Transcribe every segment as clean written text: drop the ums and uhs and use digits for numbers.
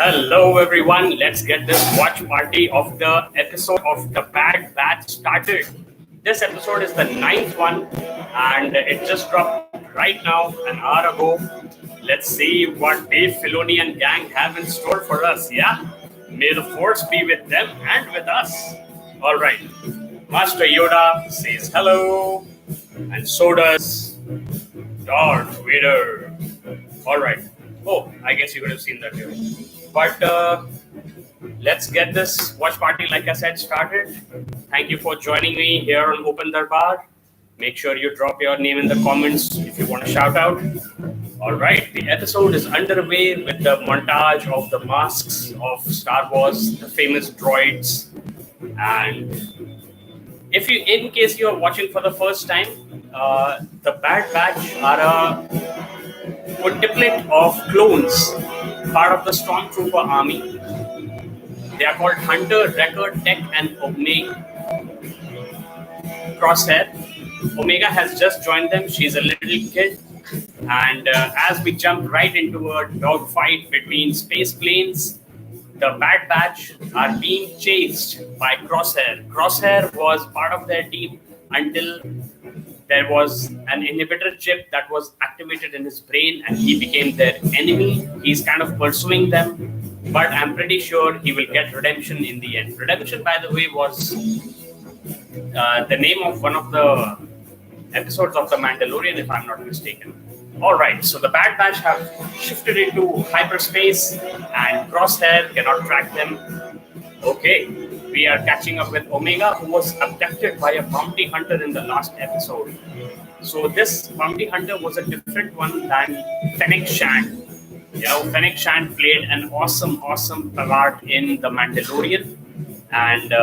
Hello, everyone. Let's get this watch party of the episode of The Bad Batch started. This episode is the ninth one, and it just dropped right now, an hour ago. Let's see what Dave Filoni and gang have in store for us. Yeah, may the force be with them and with us. All right, Master Yoda says hello, and so does Darth Vader. All right. Oh, I guess you could have seen that too. But let's get this watch party, like I said, started. Thank you for joining me here on Open Darbar. Make sure you drop your name in the comments if you want to shout out. All right, the episode is underway with the montage of the masks of Star Wars, the famous droids, and in case you are watching for the first time, the Bad Batch are a quintuplet of clones, part of the Stormtrooper army. They are called Hunter, Wrecker, Tech, and Omega. Crosshair. Omega has just joined them. She's a little kid. And as we jump right into a dogfight between space planes, the Bad Batch are being chased by Crosshair. Crosshair was part of their team until there was an inhibitor chip that was activated in his brain and he became their enemy. He's kind of pursuing them, but I'm pretty sure he will get redemption in the end. Redemption, by the way, was the name of one of the episodes of The Mandalorian, if I'm not mistaken. All right, so the Bad Batch have shifted into hyperspace and Crosshair cannot track them. Okay, we are catching up with Omega, who was abducted by a bounty hunter in the last episode. So this bounty hunter was a different one than Fennec Shand. Fennec Shand played an awesome part in The Mandalorian, and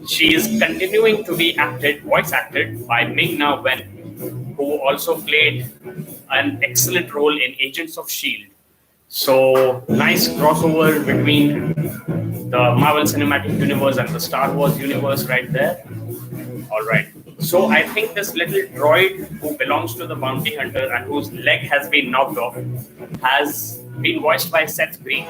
she is continuing to be voice acted by Ming-Na Wen, who also played an excellent role in Agents of S.H.I.E.L.D. So nice crossover between the Marvel Cinematic Universe and the Star Wars universe right there. All right. So I think this little droid who belongs to the bounty hunter and whose leg has been knocked off has been voiced by Seth Green.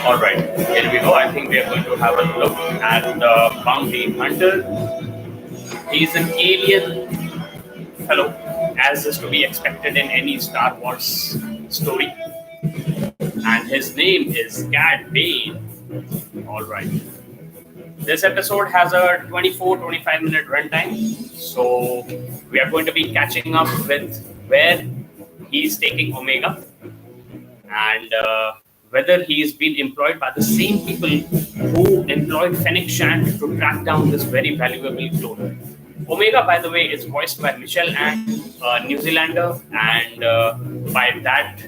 All right. Here we go. I think we are going to have a look at the bounty hunter. He's an alien fellow, as is to be expected in any Star Wars story. And his name is Cad Bane. All right. This episode has a 24-25 minute runtime. So we are going to be catching up with where he's taking Omega and whether he's been employed by the same people who employed Fennec Shand to track down this very valuable clone. Omega, by the way, is voiced by Michelle Ang, a New Zealander, and by that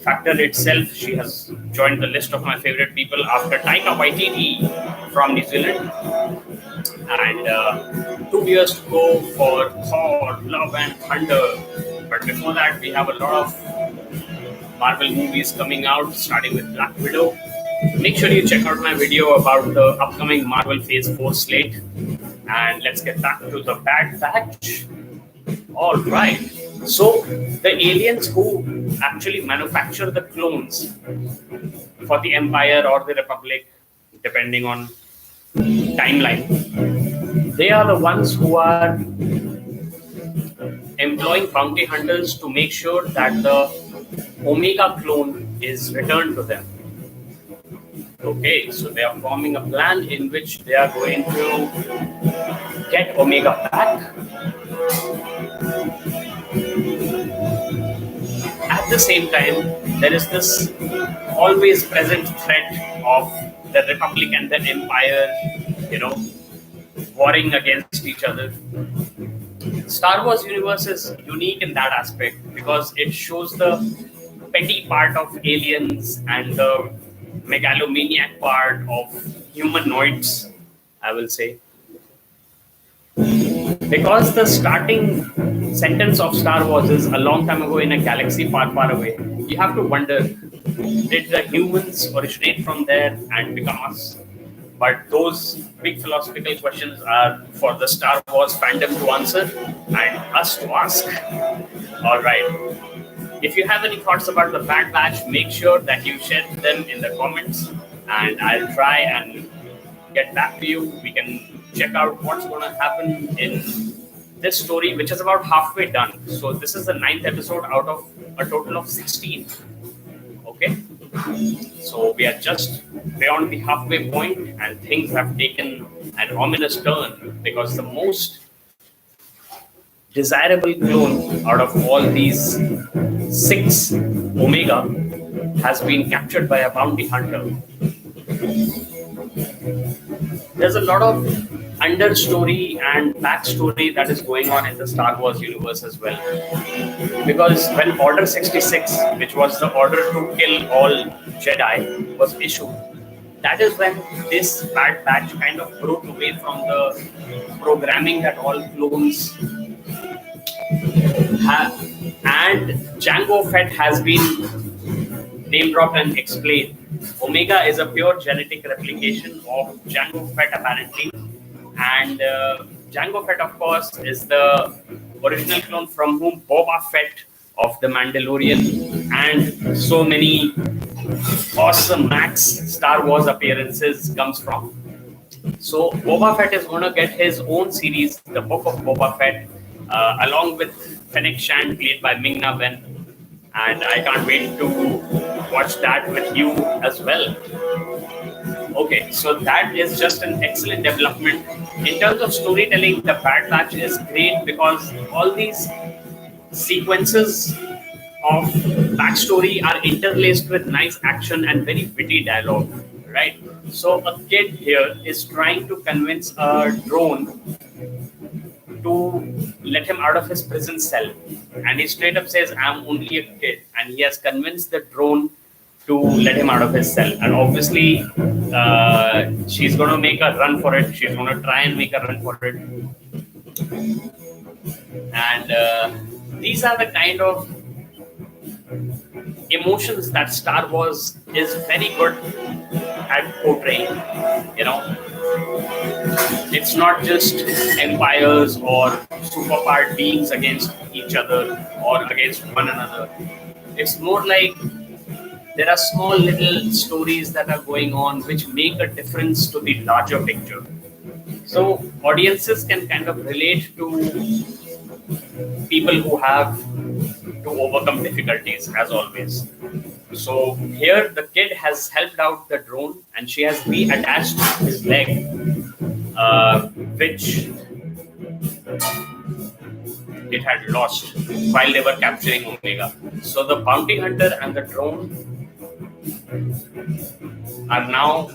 factor itself, she has joined the list of my favorite people after Taika Waititi from New Zealand. And 2 years to go for Thor, Love and Thunder. But before that, we have a lot of Marvel movies coming out, starting with Black Widow. Make sure you check out my video about the upcoming Marvel Phase 4 slate. And let's get back to the Bad Batch. All right. So the aliens who actually manufacture the clones for the Empire or the Republic, depending on timeline, they are the ones who are employing bounty hunters to make sure that the Omega clone is returned to them. Okay, so they are forming a plan in which they are going to get Omega back. At the same time, there is this always present threat of the Republic and the Empire, warring against each other. Star Wars universe is unique in that aspect because it shows the petty part of aliens and the megalomaniac part of humanoids, I will say. Because the starting sentence of Star Wars is a long time ago in a galaxy far, far away, you have to wonder, did the humans originate from there and become us? But those big philosophical questions are for the Star Wars fandom to answer and us to ask. All right. If you have any thoughts about the Bad Batch, make sure that you share them in the comments, and I'll try and get back to you. We can check out what's going to happen in this story, which is about halfway done. So this is the 9th episode out of a total of 16. Okay, so we are just beyond the halfway point, and things have taken an ominous turn because the most desirable clone out of all these 6, Omega, has been captured by a bounty hunter. There's a lot of understory and backstory that is going on in the Star Wars universe as well. Because when Order 66, which was the order to kill all Jedi, was issued, that is when this Bad Batch kind of broke away from the programming that all clones have. And Jango Fett has been name dropped and explained. Omega is a pure genetic replication of Jango Fett, apparently. And Jango Fett, of course, is the original clone from whom Boba Fett of The Mandalorian and so many awesome Max Star Wars appearances comes from. So Boba Fett is going to get his own series, The Book of Boba Fett, along with Fennec Shand, played by Ming-Na Wen. And I can't wait to watch that with you as well. Okay, so that is just an excellent development. In terms of storytelling, the Bad Batch is great because all these sequences of backstory are interlaced with nice action and very witty dialogue, right? So a kid here is trying to convince a drone to let him out of his prison cell, and he straight up says, "I'm only a kid," and he has convinced the drone to let him out of his cell. And obviously, she's going to make a run for it. She's going to try and make a run for it. And these are the kind of emotions that Star Wars is very good at portraying. You know, it's not just empires or superpowered beings against each other or against one another. It's more like there are small little stories that are going on which make a difference to the larger picture. So audiences can kind of relate to people who have to overcome difficulties, as always. So here the kid has helped out the drone, and she has reattached his leg, which it had lost while they were capturing Omega. So the bounty hunter and the drone are now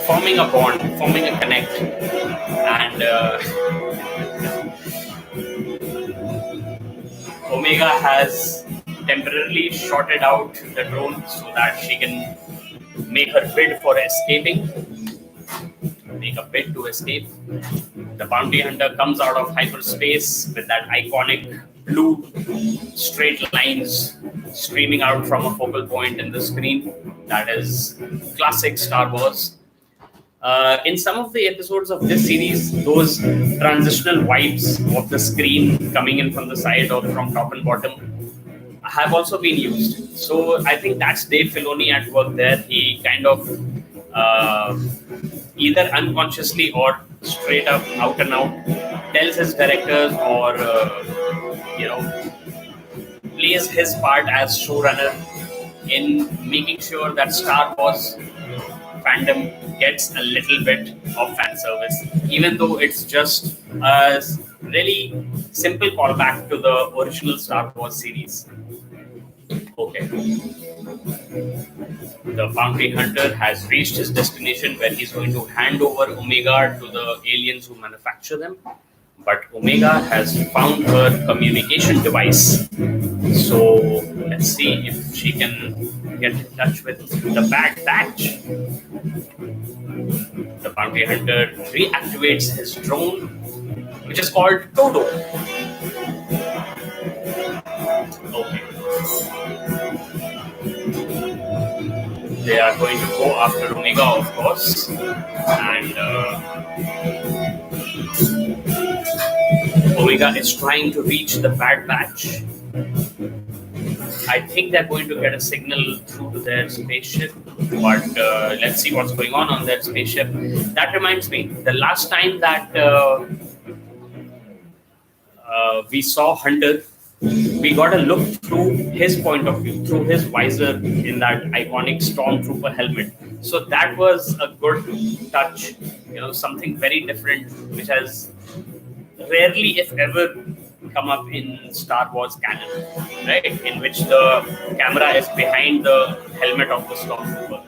forming a bond, forming a connect, and Omega has temporarily shorted out the drone so that she can make her bid for escaping, make a bid to escape. The bounty hunter comes out of hyperspace with that iconic blue straight lines streaming out from a focal point in the screen. That is classic Star Wars. In some of the episodes of this series, those transitional vibes of the screen coming in from the side or from top and bottom have also been used. So I think that's Dave Filoni at work there. He kind of either unconsciously or straight up out and out tells his directors or plays his part as showrunner in making sure that Star Wars fandom gets a little bit of fan service, even though it's just a really simple callback to the original Star Wars series. Okay. The bounty hunter has reached his destination where he's going to hand over Omega to the aliens who manufacture them. But Omega has found her communication device. So let's see if she can get in touch with the Bad Batch. The bounty hunter reactivates his drone, which is called Todo. Okay. They are going to go after Omega, of course, and Omega is trying to reach the Bad Batch. I think they're going to get a signal through to their spaceship, but let's see what's going on their spaceship. That reminds me, the last time that we saw Hunter, we got a look through his point of view, through his visor in that iconic Stormtrooper helmet. So that was a good touch, something very different, which has rarely, if ever, come up in Star Wars canon, right? In which the camera is behind the helmet of the Stormtrooper.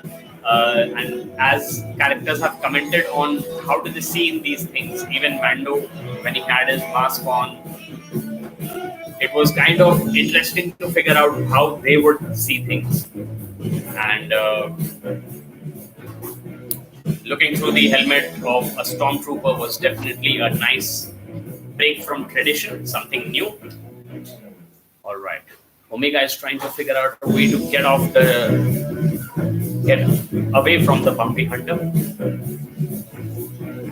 And as characters have commented on how do they see in these things, even Mando, when he had his mask on, it was kind of interesting to figure out how they would see things. And looking through the helmet of a Stormtrooper was definitely a nice break from tradition, something new. All right. Omega is trying to figure out a way to get away from the bounty hunter.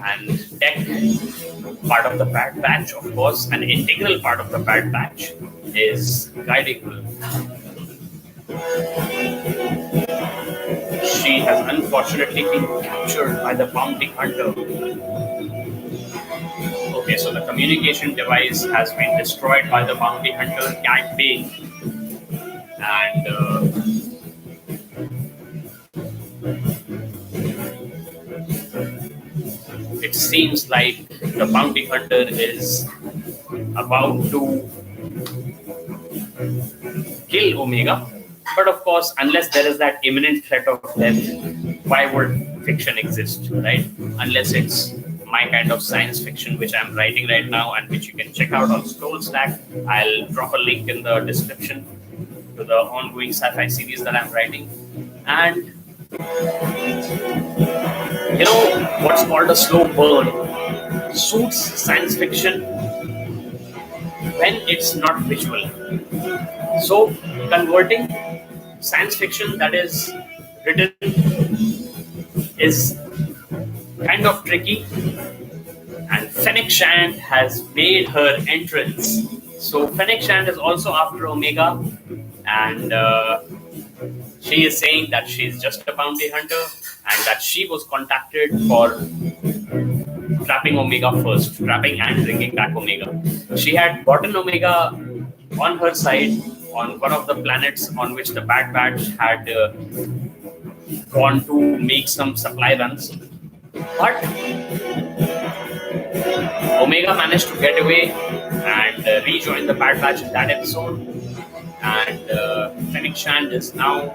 And Tech, part of the Bad Batch, of course, an integral part of the Bad Batch, is guiding her. She has unfortunately been captured by the bounty hunter. Okay, so the communication device has been destroyed by the bounty hunter, Cat Bane. And it seems like the bounty hunter is about to kill Omega. But of course, unless there is that imminent threat of death, why would fiction exist, right? Unless it's my kind of science fiction, which I'm writing right now and which you can check out on Scrollstack. I'll drop a link in the description to the ongoing sci-fi series that I'm writing. And what's called a slow burn suits science fiction when it's not visual. So converting science fiction that is written is kind of tricky, and Fennec Shand has made her entrance. So Fennec Shand is also after Omega, and she is saying that she's just a bounty hunter and that she was contacted for trapping Omega first, trapping and bringing back Omega. She had gotten Omega on her side on one of the planets on which the Bad Batch had gone to make some supply runs. But Omega managed to get away and rejoin the Bad Batch in that episode. And Fennec Shand is now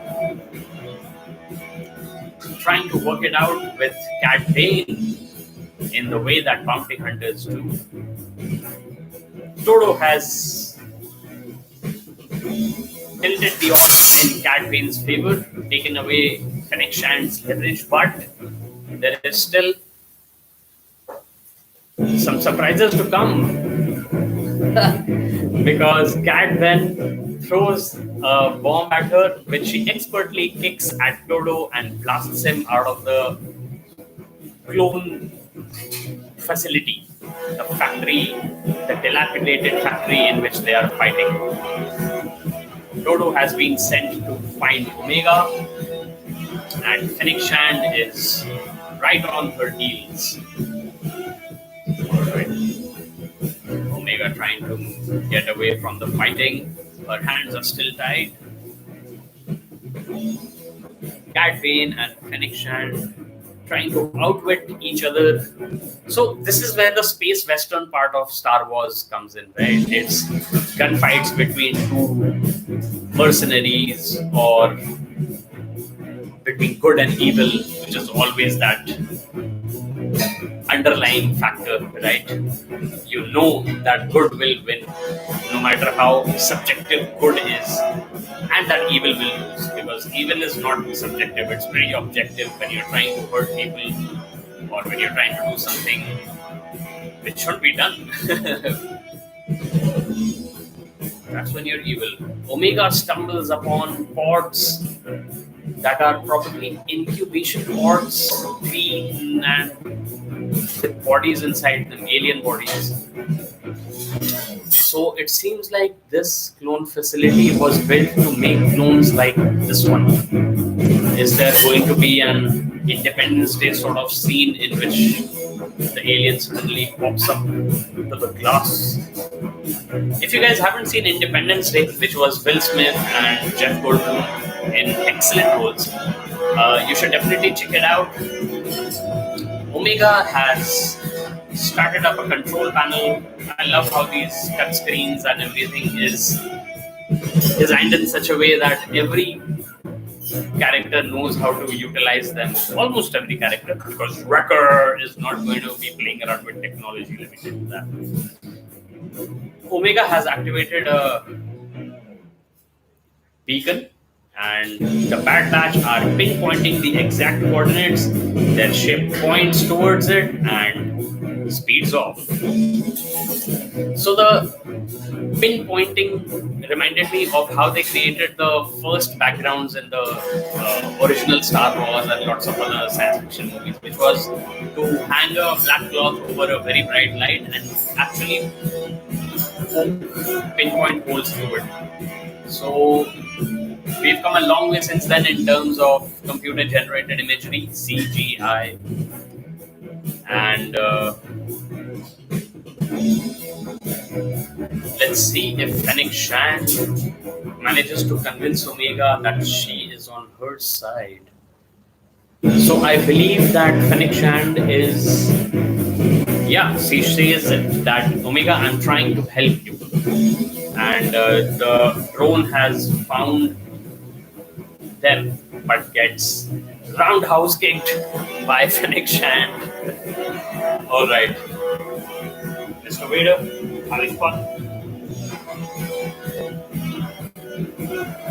trying to work it out with Cat Bane in the way that bounty hunters do. Todo has tilted the odds in Cat Bane's favor, taken away Fennec Shand's leverage, but there is still some surprises to come. Because Cat then throws a bomb at her, which she expertly kicks at Todo and blasts him out of the clone facility, the factory, the dilapidated factory in which they are fighting. Todo has been sent to find Omega, and Fennec Shand is right on her heels. Alright. Omega trying to get away from the fighting. Her hands are still tied. Cat Bane and Fennec Shand trying to outwit each other. So this is where the space western part of Star Wars comes in, right? It's gunfights between two mercenaries or between good and evil, which is always that underlying factor, right? You know that good will win, no matter how subjective good is, and that evil will lose, because evil is not subjective, it's very objective. When you're trying to hurt people or when you're trying to do something which should be done, that's when you're evil. Omega stumbles upon pods that are probably incubation pods, green and with bodies inside them, alien bodies. So it seems like this clone facility was built to make clones like this one. Is there going to be an Independence Day sort of scene in which the alien suddenly pops up to the glass? If you guys haven't seen Independence Day, which was Will Smith and Jeff Goldblum in excellent roles, you should definitely check it out. Omega has started up a control panel. I love how these touch screens and everything is designed in such a way that every character knows how to utilize them. Almost every character, because Wrecker is not going to be playing around with technology. Let me tell you that. Omega has activated a beacon, and the Bad Batch are pinpointing the exact coordinates. Their ship points towards it and speeds off. So the pinpointing reminded me of how they created the first backgrounds in the original Star Wars and lots of other science fiction movies, which was to hang a black cloth over a very bright light and actually pinpoint holes through it. So we've come a long way since then in terms of computer generated imagery, CGI, and let's see if Fennec Shand manages to convince Omega that she is on her side. So I believe that Fennec Shand is, she says that Omega, I'm trying to help you. And the drone has found them, but gets roundhouse kicked by Fennec Shand. All right, Mr. Vader, having fun.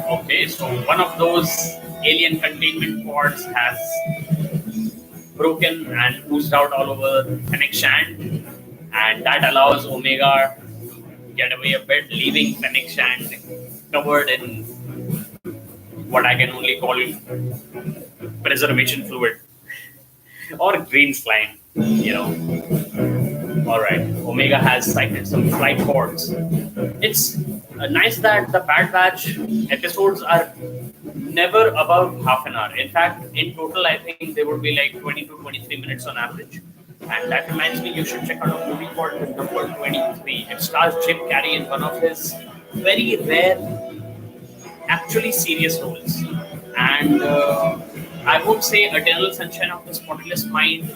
Okay, so one of those alien containment pods has broken and oozed out all over Fennec Shand, and that allows Omega to get away a bit, leaving Fennec Shand covered in what I can only call preservation fluid or green slime, All right, Omega has sighted some flight pods. It's nice that the Bad Batch episodes are never above half an hour. In fact, in total, I think they would be like 20 to 23 minutes on average. And that reminds me, you should check out a movie called Number 23. It stars Jim Carrey in one of his very rare, actually serious roles. And I would say Eternal Sunshine of the Spotless Mind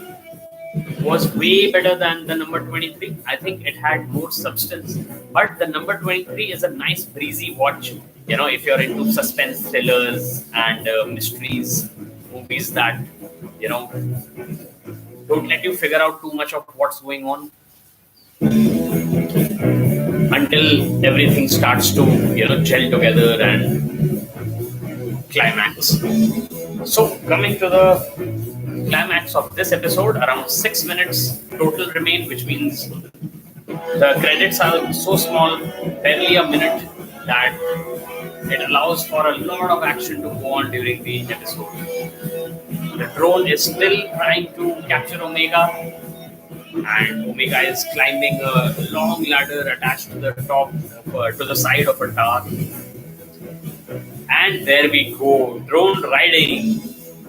was way better than the Number 23. I think it had more substance. But the Number 23 is a nice breezy watch. If you're into suspense thrillers and mysteries, movies that, don't let you figure out too much of what's going on until everything starts to, gel together and climax. So coming to the climax of this episode, around 6 minutes total remain, which means the credits are so small, barely a minute, that it allows for a lot of action to go on during the episode. The drone is still trying to capture Omega, and Omega is climbing a long ladder attached to the top, to the side of a tower. And there we go, drone riding.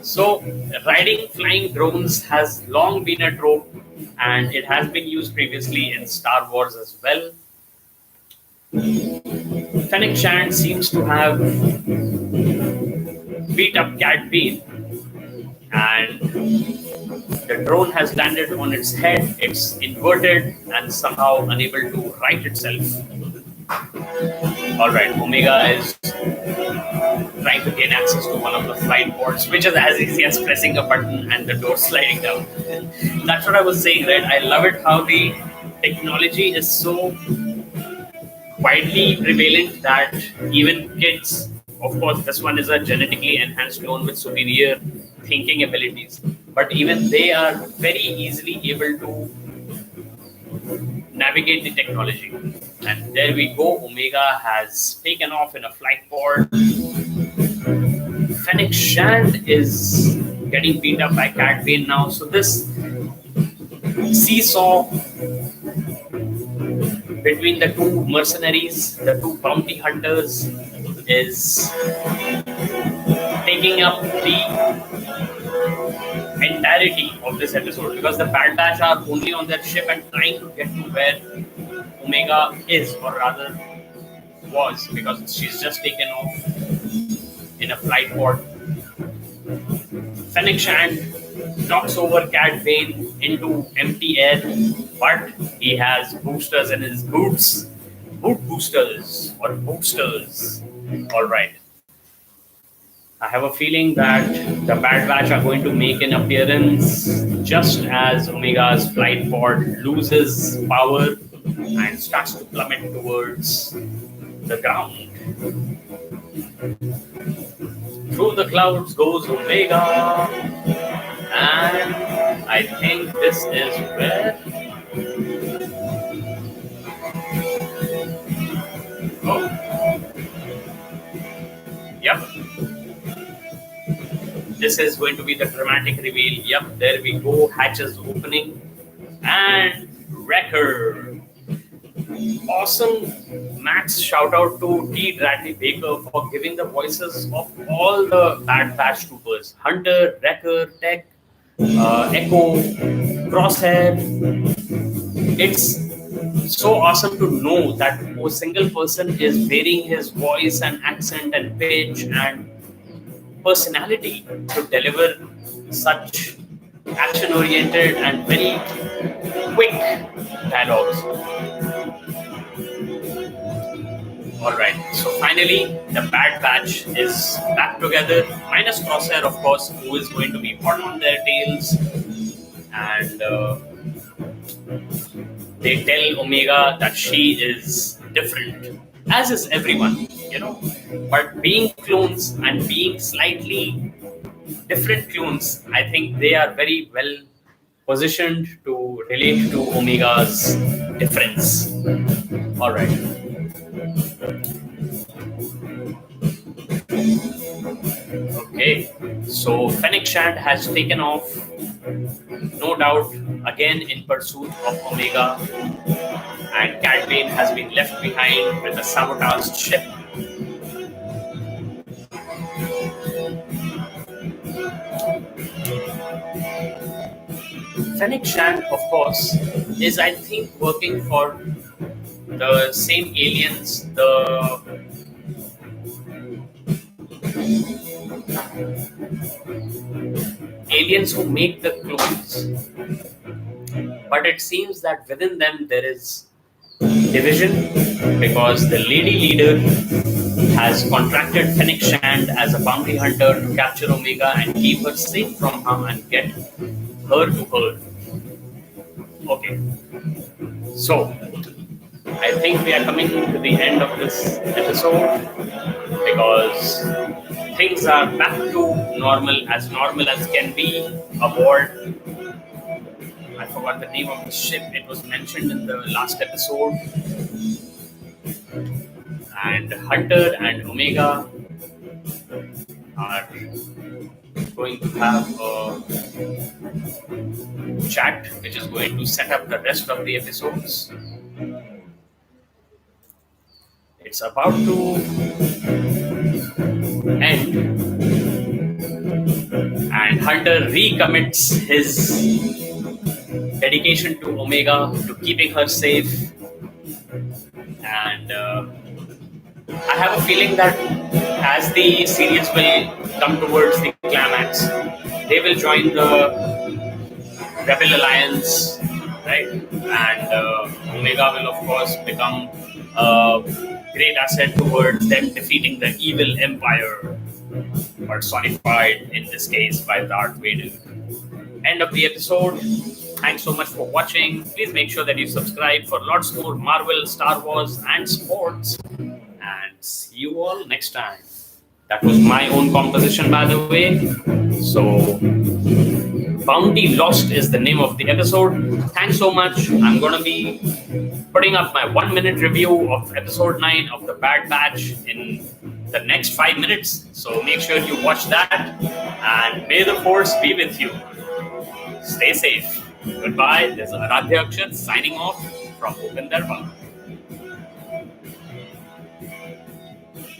So, riding flying drones has long been a trope, and it has been used previously in Star Wars as well. Fennec Shand seems to have beat up Cad Bane, and the drone has landed on its head. It's inverted and somehow unable to right itself. Alright, Omega is trying to gain access to one of the flight boards, which is as easy as pressing a button and the door sliding down. That's what I was saying, right? I love it how the technology is so widely prevalent that even kids, of course, this one is a genetically enhanced clone with superior thinking abilities, but even they are very easily able to navigate the technology. And there we go, Omega has taken off in a flight pod. Fennec Shand is getting beat up by Cad Bane now. So this seesaw between the two mercenaries, the two bounty hunters, is taking up the entirety of this episode, because the Bad Batch are only on their ship and trying to get to where Omega is, or rather was, because she's just taken off in a flight pod. Fennec Shand knocks over Cad Bane into empty air, but he has boosters in his boots. Boot boosters or boosters. Alright. I have a feeling that the Bad Batch are going to make an appearance just as Omega's flight pod loses power and starts to plummet towards the ground. Through the clouds goes Omega, and I think this is where. Oh. Yep. This is going to be the dramatic reveal. Yep, there we go. Hatches opening. And Wrecker. Awesome. Max shout out to T. Bradley Baker for giving the voices of all the Bad Batch troopers. Hunter, Wrecker, Tech, Echo, Crosshair. It's so awesome to know that a single person is varying his voice and accent and pitch and personality to deliver such action-oriented and very quick dialogues. Alright, so finally the Bad Batch is back together, minus Crosshair of course, who is going to be hot on their tails, and they tell Omega that she is different, as is everyone, but being clones and being slightly different clones, I think they are very well positioned to relate to Omega's difference. Alright. Okay, so Fennec Shand has taken off, no doubt, again in pursuit of Omega, and Cad Bane has been left behind with a sabotaged ship. Fennec Shand, of course, is, I think, working for the same aliens, the aliens who make the clones. But it seems that within them there is division, because the lady leader has contracted Fennec Shand as a bounty hunter to capture Omega and keep her safe from harm and get her to her. Okay. So, I think we are coming to the end of this episode, because things are back to normal as can be aboard. I forgot the name of the ship. It was mentioned in the last episode. And Hunter and Omega are going to have a chat, which is going to set up the rest of the episodes. It's about to end, and Hunter recommits his dedication to Omega, to keeping her safe, and I have a feeling that as the series will come towards the climax, they will join the Rebel Alliance, right? And Omega will, of course, become a great asset towards them defeating the evil Empire, personified in this case by Darth Vader. End of the episode. Thanks so much for watching. Please make sure that you subscribe for lots more Marvel, Star Wars, and sports. And see you all next time. That was my own composition, by the way. So, Bounty Lost is the name of the episode. Thanks so much. I'm going to be putting up my 1-minute review of episode 9 of The Bad Batch in the next 5 minutes. So make sure you watch that. And may the Force be with you. Stay safe. Goodbye. This is Aradhya Akshar signing off from Open Darbar.